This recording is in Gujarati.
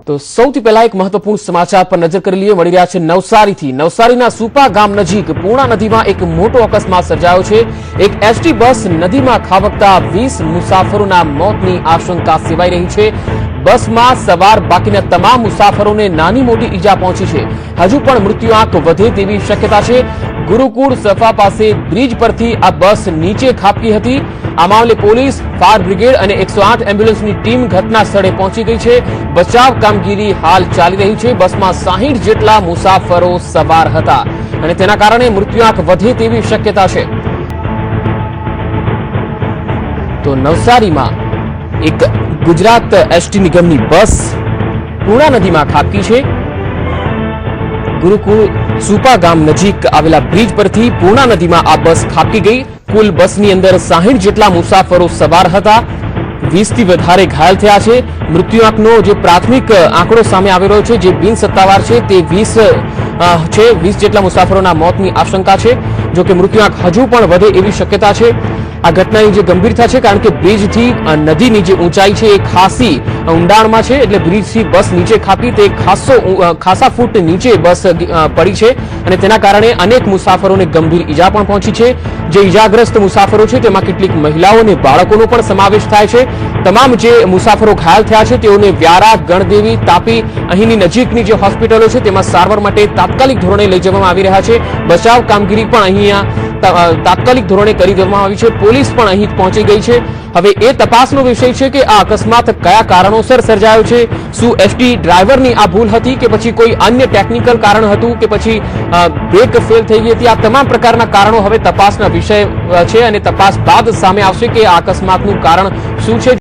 તો સૌથી પહેલા એક મહત્વપૂર્ણ સમાચાર પર નજર કરી લઈએ। મળી રહ્યા છે નવસારીથી। નવસારીના સુપા ગામ નજીક પૂર્ણા નદીમાં એક મોટો અકસ્માત સર્જાયો છે। એક એસટી બસ નદીમાં ખાબકતા 20 મુસાફરોના મોતની આશંકા સેવાઈ રહી છે। બસમાં સવાર બાકીના તમામ મુસાફરોને નાની મોટી ઈજા પહોંચી છે। હજુ પણ મૃત્યુઆંક વધે તેવી શક્યતા છે। ગુરુકુળ સફા પાસે બ્રિજ પરથી આ બસ નીચે ખાબકી હતી। આ મામલે પોલીસ, ફાયર બ્રિગેડ અને 108 એમ્બ્યુલન્સની ટીમ ઘટના સ્થળે પહોંચી ગઈ છે। બચાવ કામગીરી હાલ ચાલી રહી છે। બસમાં 60 જેટલા મુસાફરો સવાર હતા અને તેના કારણે મૃત્યુઆંક વધે તેવી શક્યતા છે। તો નવસારીમાં એક ગુજરાત એસટી નિગમની બસ પૂર્ણા નદીમાં ખાબકી છે। ગુરુકુળ સુપા ગામ નજીક આવેલા બ્રિજ પરથી પૂર્ણા નદીમાં આ બસ ખાબકી ગઈ। કુલ બસની અંદર 60 જેટલા મુસાફરો સવાર હતા। 20 થી વધારે ઘાયલ થયા છે। મૃત્યુઆંકનો જે પ્રાથમિક આંકડો સામે આવી રહ્યો છે, જે બિનસત્તાવાર છે, તે 20 છે। 20 જેટલા મુસાફરોના મોતની આશંકા છે। જો કે મૃત્યુઆંક હજુ પણ વધે એવી શક્યતા છે। આ ઘટનાની જે ગંભીરતા છે, કારણ કે બ્રિજથી નદીની જે ઊંચાઈ છે એ ખાસી ઊંડાણમાં છે, એટલે બ્રિજથી બસ નીચે ખાબકી તે ખાસા ફૂટ નીચે બસ પડી છે અને તેના કારણે અનેક મુસાફરોને ગંભીર ઈજા પણ પહોંચી છે। જે ઈજાગ્રસ્ત મુસાફરો છે તેમાં કેટલીક મહિલાઓ અને બાળકોનો પણ સમાવેશ થાય છે। તમામ જે મુસાફરો ઘાયલ થયા છે તેઓને વ્યારા, ગણદેવી, તાપી અહીંની નજીકની જે હોસ્પિટલો છે તેમાં સારવાર માટે તાત્કાલિક ધોરણે લઈ જવામાં આવી રહ્યા છે। બચાવ કામગીરી પણ અહીંયા તાત્કાલિક ધોરણે કરી દેવામાં આવી છે। પોલીસ પણ અહીં પહોંચી ગઈ છે। હવે એ તપાસનો વિષય છે કે આ અકસ્માત કયા કારણોસર સર્જાયો છે। શું એસટી ડ્રાઈવરની આ ભૂલ હતી કે પછી કોઈ અન્ય ટેકનિકલ કારણ હતું કે પછી બ્રેક ફેલ થઈ ગઈ હતી? આ તમામ પ્રકારના કારણો હવે તપાસના વિષય છે અને તપાસ બાદ સામે આવશે કે આ અકસ્માતનું કારણ શું છે।